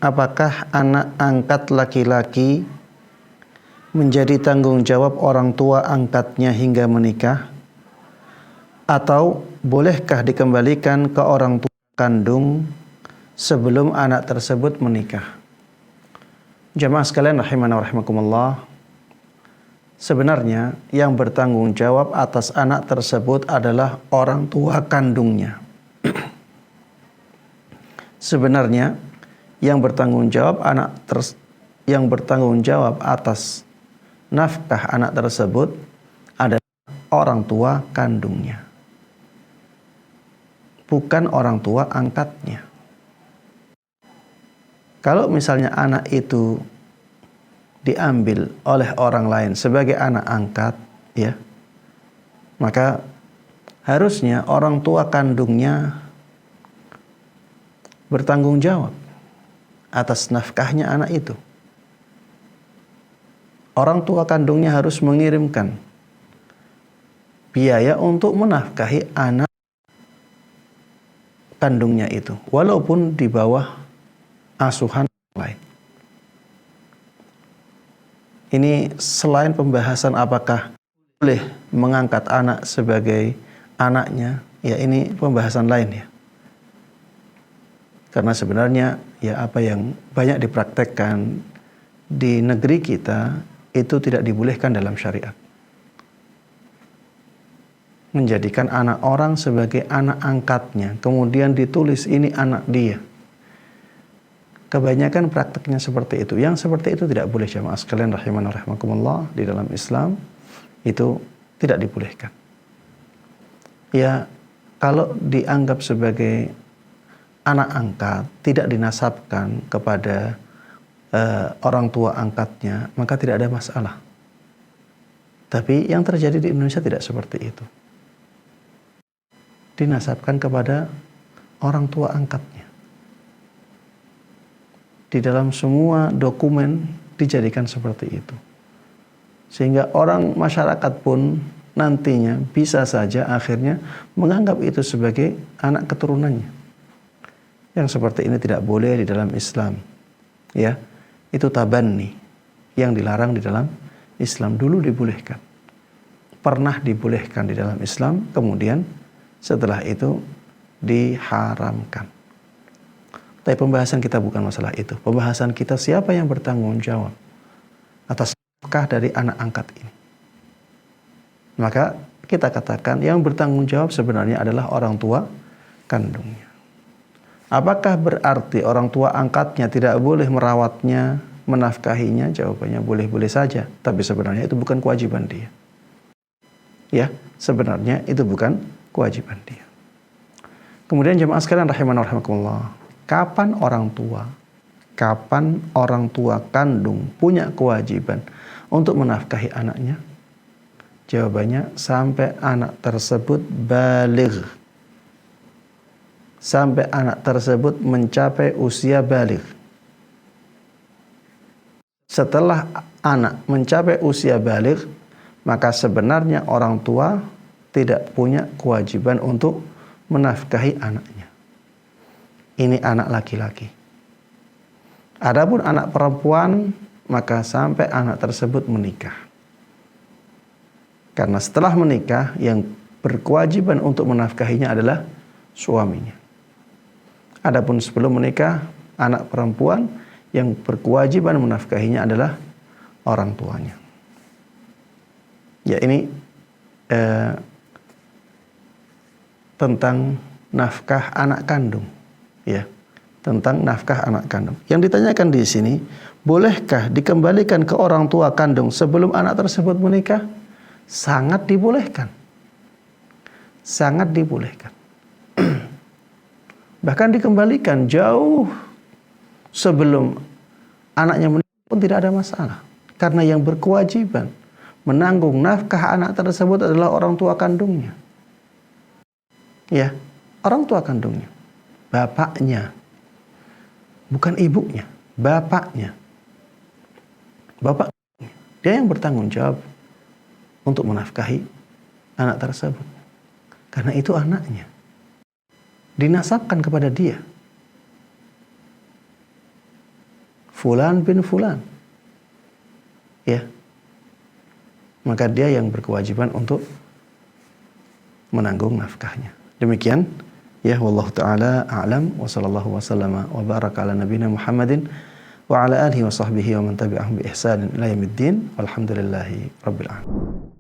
apakah anak angkat laki-laki menjadi tanggung jawab orang tua angkatnya hingga menikah? Atau bolehkah dikembalikan ke orang tua kandung sebelum anak tersebut menikah? Jamaah sekalian rahimana wa rahimakumullah, sebenarnya yang bertanggung jawab atas anak tersebut adalah orang tua kandungnya. Sebenarnya yang bertanggung jawab atas nafkah anak tersebut adalah orang tua kandungnya, bukan orang tua angkatnya. Kalau misalnya anak itu diambil oleh orang lain sebagai anak angkat, ya, maka harusnya orang tua kandungnya bertanggung jawab atas nafkahnya anak itu. Orang tua kandungnya harus mengirimkan biaya untuk menafkahi anak kandungnya itu, walaupun di bawah asuhan lain. Ini selain pembahasan apakah boleh mengangkat anak sebagai anaknya, ya ini pembahasan lain ya. Karena sebenarnya ya apa yang banyak dipraktekkan di negeri kita itu tidak dibolehkan dalam syariat. Menjadikan anak orang sebagai anak angkatnya, kemudian ditulis ini anak dia. Kebanyakan prakteknya seperti itu. Yang seperti itu tidak boleh, jamaah sekalian rahimana rahimakumullah, di dalam Islam itu tidak dibolehkan. Ya, kalau dianggap sebagai anak angkat, tidak dinasabkan kepada orang tua angkatnya, maka tidak ada masalah. Tapi yang terjadi di Indonesia tidak seperti itu. Dinasabkan kepada orang tua angkatnya. Di dalam semua dokumen dijadikan seperti itu. Sehingga orang masyarakat pun nantinya bisa saja akhirnya menganggap itu sebagai anak keturunannya. Yang seperti ini tidak boleh di dalam Islam. Ya, itu tabanni yang dilarang di dalam Islam. Dulu dibolehkan. Pernah dibolehkan di dalam Islam, kemudian setelah itu diharamkan. Tapi pembahasan kita bukan masalah itu. Pembahasan kita siapa yang bertanggung jawab atas nafkah dari anak angkat ini. Maka kita katakan yang bertanggung jawab sebenarnya adalah orang tua kandungnya. Apakah berarti orang tua angkatnya tidak boleh merawatnya, menafkahinya? Jawabannya boleh-boleh saja. Tapi sebenarnya itu bukan kewajiban dia. Ya, sebenarnya itu bukan kewajiban dia. Kemudian jemaah sekalian rahimana wa rahimakumullah, kapan orang tua kandung punya kewajiban untuk menafkahi anaknya? Jawabannya sampai anak tersebut baligh. Sampai anak tersebut mencapai usia baligh. Setelah anak mencapai usia baligh, maka sebenarnya orang tua tidak punya kewajiban untuk menafkahi anaknya. Ini anak laki-laki. Adapun anak perempuan, maka sampai anak tersebut menikah. Karena setelah menikah, yang berkewajiban untuk menafkahinya adalah suaminya. Adapun sebelum menikah, anak perempuan yang berkewajiban menafkahinya adalah orang tuanya. Ya, ini tentang nafkah anak kandung. Ya, tentang nafkah anak kandung. Yang ditanyakan di sini, bolehkah dikembalikan ke orang tua kandung sebelum anak tersebut menikah? Sangat dibolehkan. Sangat dibolehkan. Bahkan dikembalikan jauh sebelum anaknya menikah pun tidak ada masalah. Karena yang berkewajiban menanggung nafkah anak tersebut adalah orang tua kandungnya. Ya, orang tua kandungnya. Bapaknya. Bukan ibunya, bapaknya. Bapak, dia yang bertanggung jawab untuk menafkahi anak tersebut. Karena itu anaknya. Dinasabkan kepada dia. fulan bin fulan. Ya. Maka dia yang berkewajiban untuk menanggung nafkahnya. Demikian ya, wallahu taala a'lam wa sallallahu wasallama wa baraka ala nabiyina Muhammadin wa ala alihi wa sahbihi wa man tabi'ahum bi ihsanin ila yaumiddin walhamdulillahi rabbil alamin.